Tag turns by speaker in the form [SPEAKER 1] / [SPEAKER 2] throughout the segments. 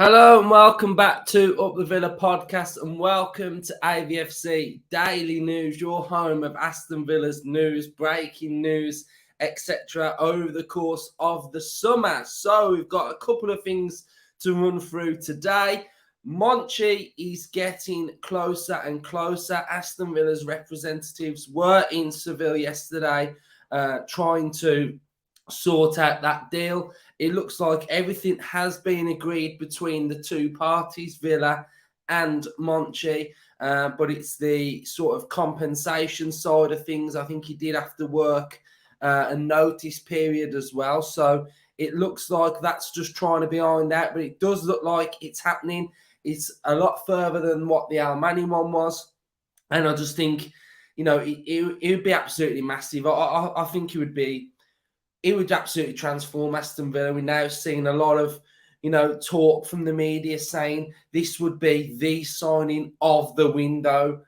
[SPEAKER 1] Hello and welcome back to Up the Villa podcast and welcome to Avfc Daily News, your home of Aston Villa's news, breaking news, etc. over the course of the summer. So we've got a couple of things to run through today. Monchi is getting closer and closer. Aston Villa's representatives were in Seville yesterday trying to sort out that deal. It looks like everything has been agreed between the two parties, Villa and Monchi, but it's the sort of compensation side of things. I think he did have to work a notice period as well. So it looks like that's just trying to be ironed out, but it does look like it's happening. It's a lot further than what the Almani one was. And I just think, it would be absolutely massive. I think it would absolutely transform Aston Villa. We're now seeing a lot of, talk from the media saying this would be the signing of the window,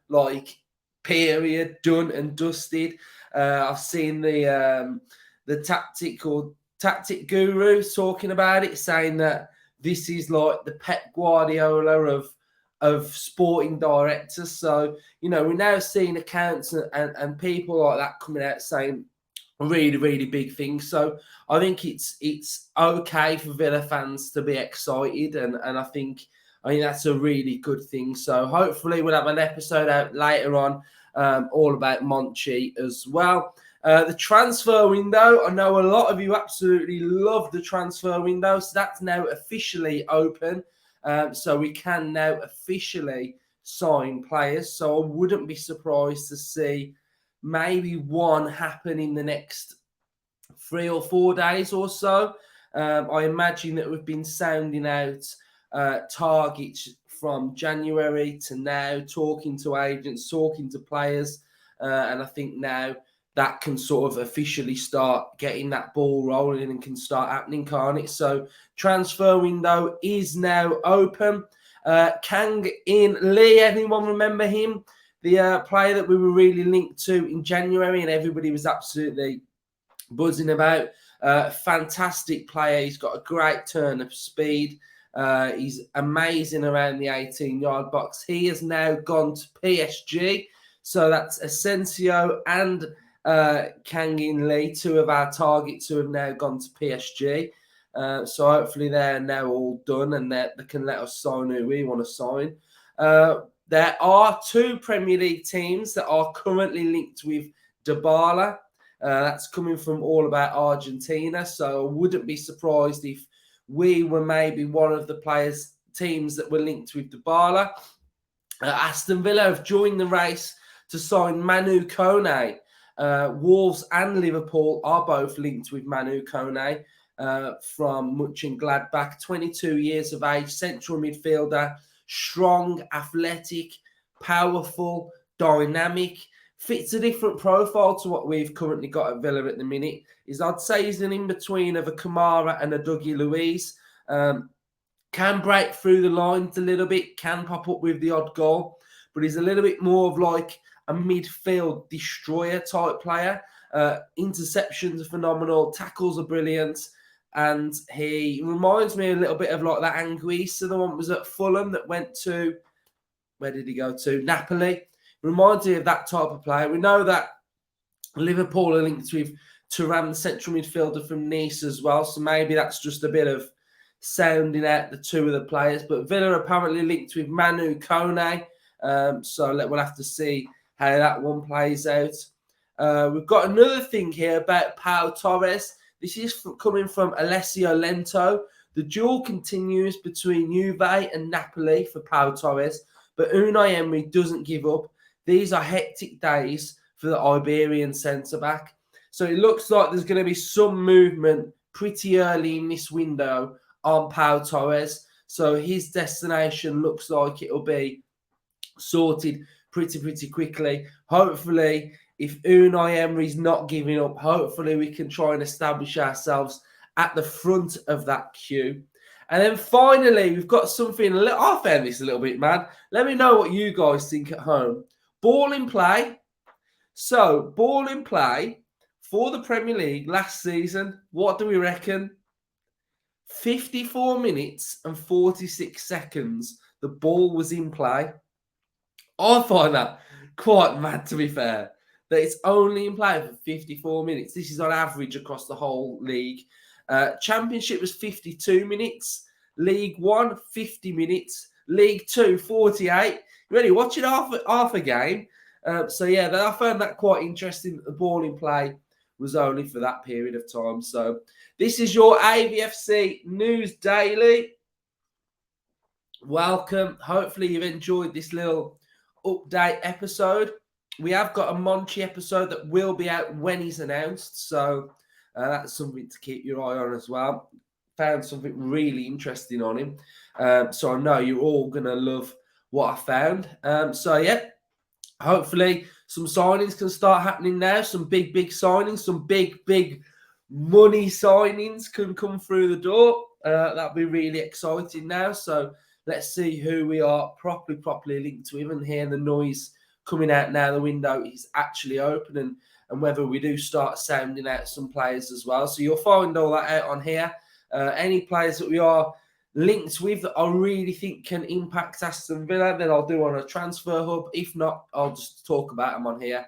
[SPEAKER 1] period, done and dusted. I've seen the tactic guru talking about it, saying that this is like the Pep Guardiola of sporting directors. So, we're now seeing accounts and people like that coming out saying really, really big things. So I think it's okay for Villa fans to be excited, and I think that's a really good thing. So hopefully we'll have an episode out later on all about Monchi as well. The transfer window, I know a lot of you absolutely love the transfer window, so that's now officially open. So we can now officially sign players. So I wouldn't be surprised to see maybe one happen in the next 3 or 4 days or so. I imagine that we've been sounding out targets from January to now, talking to agents, talking to players, and I think now that can sort of officially start getting that ball rolling and can start happening, can't it? So transfer window is now open. Kang In Lee, anyone remember him? The player that we were really linked to in January and everybody was absolutely buzzing about. Fantastic player. He's got a great turn of speed. He's amazing around the 18-yard box. He has now gone to PSG. So that's Asensio and Kang In Lee, two of our targets who have now gone to PSG. So hopefully they're now all done and they can let us sign who we want to sign. There are 2 Premier League teams that are currently linked with Dybala. That's coming from All About Argentina. So I wouldn't be surprised if we were maybe one of the teams that were linked with Dybala. Aston Villa have joined the race to sign Manu Kone. Wolves and Liverpool are both linked with Manu Kone from Mönchengladbach. 22 years of age, central midfielder. Strong, athletic, powerful, dynamic, fits a different profile to what we've currently got at Villa at the minute. I'd say he's an in-between of a Kamara and a Dougie Luiz. Can break through the lines a little bit, can pop up with the odd goal, but he's a little bit more of like a midfield destroyer type player. Interceptions are phenomenal, tackles are brilliant. And he reminds me a little bit of like that Anguissa, the one that was at Fulham that went to, where did he go to? Napoli. Reminds me of that type of player. We know that Liverpool are linked with Thuram, the central midfielder from Nice as well. So maybe that's just a bit of sounding out the two of the players. But Villa are apparently linked with Manu Kone. So we'll have to see how that one plays out. We've got another thing here about Pau Torres. This is coming from Alessio Lento. The duel continues between Juve and Napoli for Pau Torres, but Unai Emery doesn't give up. These are hectic days for the Iberian centre-back. So it looks like there's going to be some movement pretty early in this window on Pau Torres. So his destination looks like it'll be sorted pretty quickly. Hopefully, if Unai Emery's not giving up, hopefully we can try and establish ourselves at the front of that queue. And then finally, we've got something I found this a little bit mad. Let me know what you guys think at home. Ball in play. So, ball in play for the Premier League last season. What do we reckon? 54 minutes and 46 seconds, the ball was in play. I find that quite mad, to be fair, that it's only in play for 54 minutes. This is on average across the whole league. Championship was 52 minutes. League One, 50 minutes. League Two, 48. You're only watching half a game. So, yeah, I found that quite interesting. The ball in play was only for that period of time. So, this is your AVFC News Daily. Welcome. Hopefully, you've enjoyed this little update episode. We have got a Monchi episode that will be out when he's announced. So, that's something to keep your eye on as well. Found something really interesting on him. So I know you're all going to love what I found. So, yeah, hopefully some signings can start happening now. Some big signings, some big money signings can come through the door. That'll be really exciting now. So let's see who we are properly linked to him and hear the noise coming out now. The window is actually open and whether we do start sounding out some players as well. So you'll find all that out on here. Any players that we are linked with that I really think can impact Aston Villa, then I'll do on a transfer hub. If not, I'll just talk about them on here.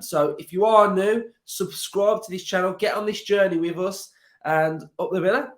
[SPEAKER 1] So if you are new, subscribe to this channel, get on this journey with us, and up the Villa.